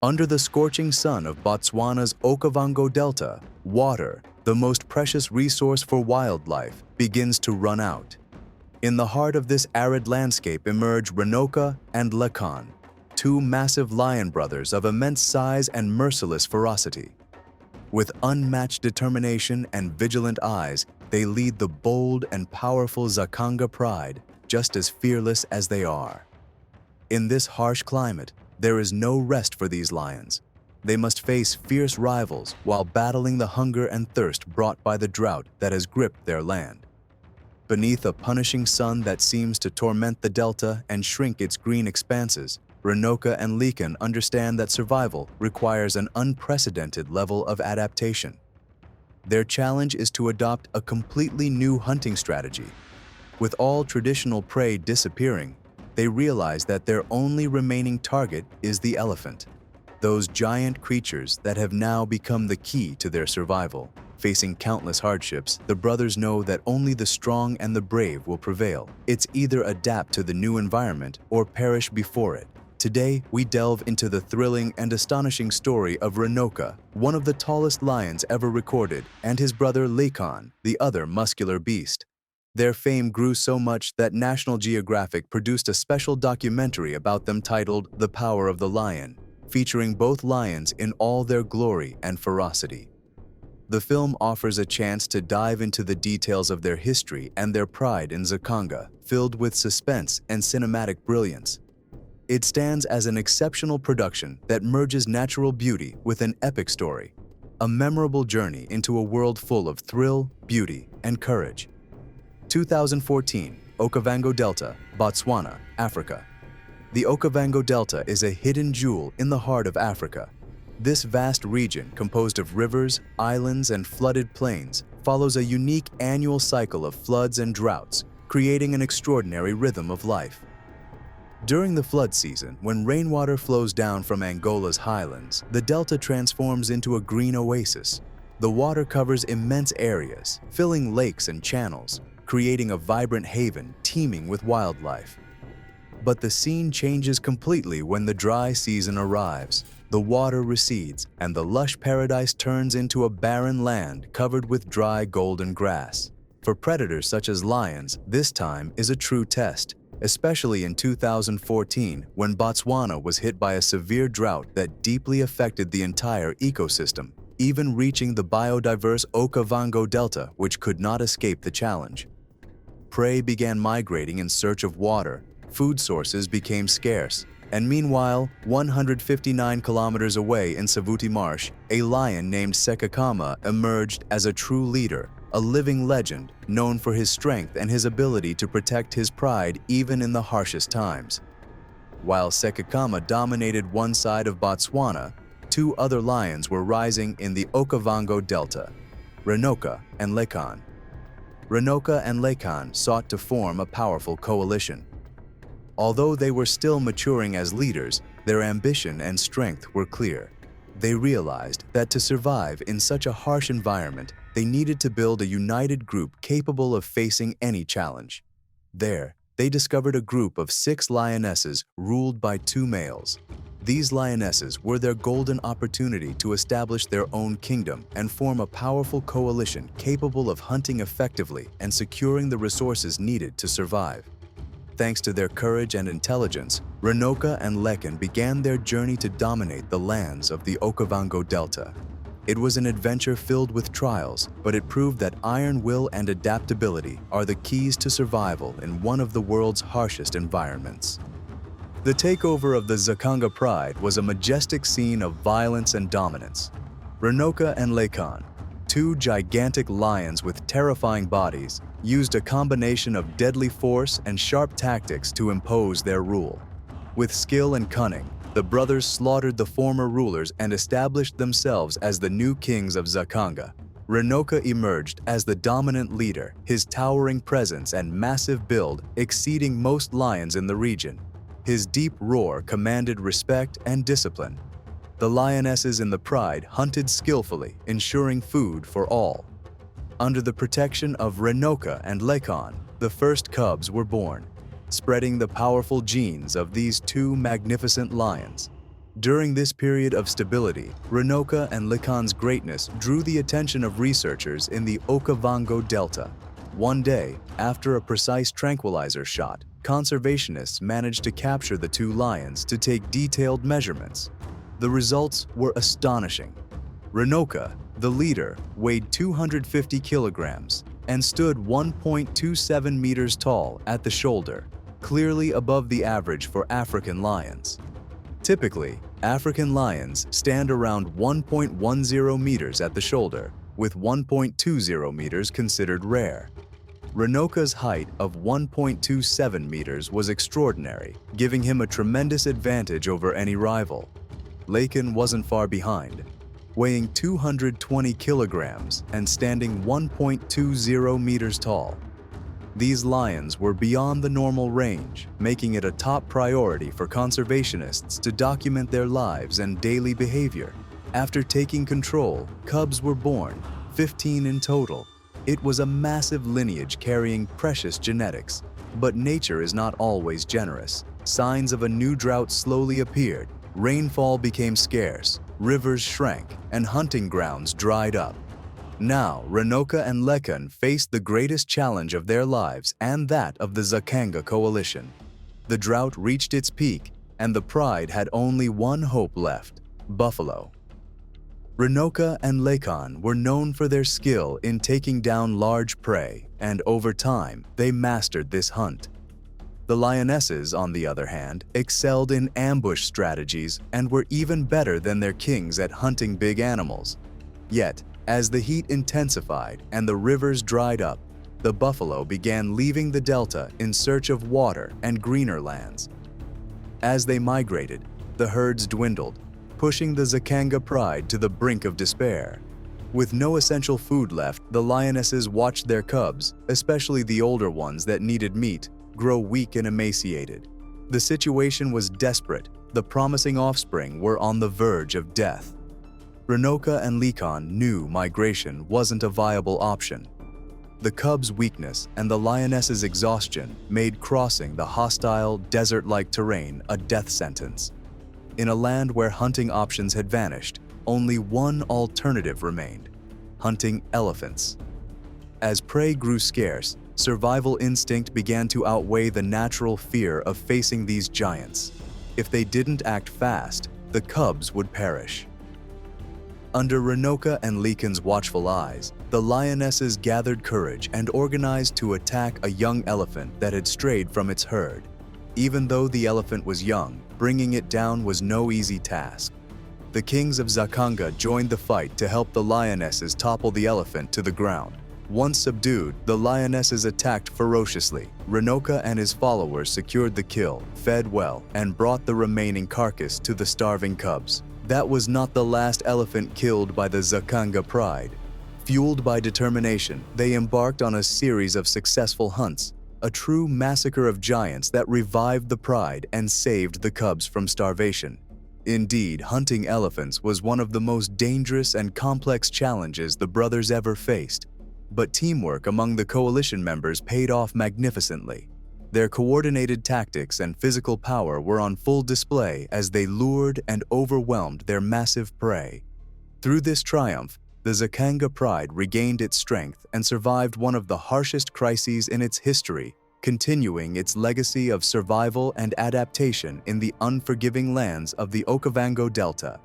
Under the scorching sun of Botswana's Okavango Delta, water, the most precious resource for wildlife, begins to run out. In the heart of this arid landscape emerge Renoka and Lekan, two massive lion brothers of immense size and merciless ferocity. With unmatched determination and vigilant eyes, they lead the bold and powerful Xakanka pride, just as fearless as they are. In this harsh climate, there is no rest for these lions. They must face fierce rivals while battling the hunger and thirst brought by the drought that has gripped their land. Beneath a punishing sun that seems to torment the delta and shrink its green expanses, Renoka and Lekan understand that survival requires an unprecedented level of adaptation. Their challenge is to adopt a completely new hunting strategy. With all traditional prey disappearing, they realize that their only remaining target is the elephant, those giant creatures that have now become the key to their survival. Facing countless hardships, the brothers know that only the strong and the brave will prevail. It's either adapt to the new environment or perish before it. Today, we delve into the thrilling and astonishing story of Renoka, one of the tallest lions ever recorded, and his brother Lekan, the other muscular beast. Their fame grew so much that National Geographic produced a special documentary about them titled The Power of the Lion, featuring both lions in all their glory and ferocity. The film offers a chance to dive into the details of their history and their pride in Xakanka, filled with suspense and cinematic brilliance. It stands as an exceptional production that merges natural beauty with an epic story, a memorable journey into a world full of thrill, beauty, and courage. 2014, Okavango Delta, Botswana, Africa. The Okavango Delta is a hidden jewel in the heart of Africa. This vast region, composed of rivers, islands, and flooded plains, follows a unique annual cycle of floods and droughts, creating an extraordinary rhythm of life. During the flood season, when rainwater flows down from Angola's highlands, the delta transforms into a green oasis. The water covers immense areas, filling lakes and channels, creating a vibrant haven teeming with wildlife. But the scene changes completely when the dry season arrives. The water recedes, and the lush paradise turns into a barren land covered with dry golden grass. For predators such as lions, this time is a true test, especially in 2014 when Botswana was hit by a severe drought that deeply affected the entire ecosystem, even reaching the biodiverse Okavango Delta, which could not escape the challenge. Prey began migrating in search of water, food sources became scarce, and meanwhile, 159 kilometers away in Savuti Marsh, a lion named Xakanka emerged as a true leader, a living legend known for his strength and his ability to protect his pride even in the harshest times. While Xakanka dominated one side of Botswana, two other lions were rising in the Okavango Delta, Renoka and Lekan. Renoka and Lekan sought to form a powerful coalition. Although they were still maturing as leaders, their ambition and strength were clear. They realized that to survive in such a harsh environment, they needed to build a united group capable of facing any challenge. There, they discovered a group of 6 lionesses ruled by 2 males. These lionesses were their golden opportunity to establish their own kingdom and form a powerful coalition capable of hunting effectively and securing the resources needed to survive. Thanks to their courage and intelligence, Renoka and Lekan began their journey to dominate the lands of the Okavango Delta. It was an adventure filled with trials, but it proved that iron will and adaptability are the keys to survival in one of the world's harshest environments. The takeover of the Xakanka pride was a majestic scene of violence and dominance. Renoka and Lekan, 2 gigantic lions with terrifying bodies, used a combination of deadly force and sharp tactics to impose their rule. With skill and cunning, the brothers slaughtered the former rulers and established themselves as the new kings of Xakanka. Renoka emerged as the dominant leader, his towering presence and massive build exceeding most lions in the region. His deep roar commanded respect and discipline. The lionesses in the pride hunted skillfully, ensuring food for all. Under the protection of Renoka and Lekan, the first cubs were born, spreading the powerful genes of these 2 magnificent lions. During this period of stability, Renoka and Lekan's greatness drew the attention of researchers in the Okavango Delta. One day, after a precise tranquilizer shot, conservationists managed to capture the two lions to take detailed measurements. The results were astonishing. Renoka, the leader, weighed 250 kilograms and stood 1.27 meters tall at the shoulder, clearly above the average for African lions. Typically, African lions stand around 1.10 meters at the shoulder, with 1.20 meters considered rare. Renoka's height of 1.27 meters was extraordinary, giving him a tremendous advantage over any rival. Lekan wasn't far behind, weighing 220 kilograms and standing 1.20 meters tall. These lions were beyond the normal range, making it a top priority for conservationists to document their lives and daily behavior. After taking control, cubs were born, 15 in total. It was a massive lineage carrying precious genetics. But nature is not always generous. Signs of a new drought slowly appeared. Rainfall became scarce, rivers shrank, and hunting grounds dried up. Now, Renoka and Lekan faced the greatest challenge of their lives and that of the Xakanka coalition. The drought reached its peak, and the pride had only one hope left: buffalo. Renoka and Lekan were known for their skill in taking down large prey, and over time, they mastered this hunt. The lionesses, on the other hand, excelled in ambush strategies and were even better than their kings at hunting big animals. Yet, as the heat intensified and the rivers dried up, the buffalo began leaving the delta in search of water and greener lands. As they migrated, the herds dwindled, pushing the Xakanka pride to the brink of despair. With no essential food left, the lionesses watched their cubs, especially the older ones that needed meat, grow weak and emaciated. The situation was desperate. The promising offspring were on the verge of death. Renoka and Lekan knew migration wasn't a viable option. The cubs' weakness and the lioness's exhaustion made crossing the hostile, desert-like terrain a death sentence. In a land where hunting options had vanished, only one alternative remained: hunting elephants. As prey grew scarce, survival instinct began to outweigh the natural fear of facing these giants. If they didn't act fast, the cubs would perish. Under Renoka and Lekan's watchful eyes, the lionesses gathered courage and organized to attack a young elephant that had strayed from its herd. Even though the elephant was young, bringing it down was no easy task. The kings of Xakanka joined the fight to help the lionesses topple the elephant to the ground. Once subdued, the lionesses attacked ferociously. Renoka and his followers secured the kill, fed well, and brought the remaining carcass to the starving cubs. That was not the last elephant killed by the Xakanka pride. Fueled by determination, they embarked on a series of successful hunts, a true massacre of giants that revived the pride and saved the cubs from starvation. Indeed, hunting elephants was one of the most dangerous and complex challenges the brothers ever faced. But teamwork among the coalition members paid off magnificently. Their coordinated tactics and physical power were on full display as they lured and overwhelmed their massive prey. Through this triumph, the Xakanka pride regained its strength and survived one of the harshest crises in its history, continuing its legacy of survival and adaptation in the unforgiving lands of the Okavango Delta.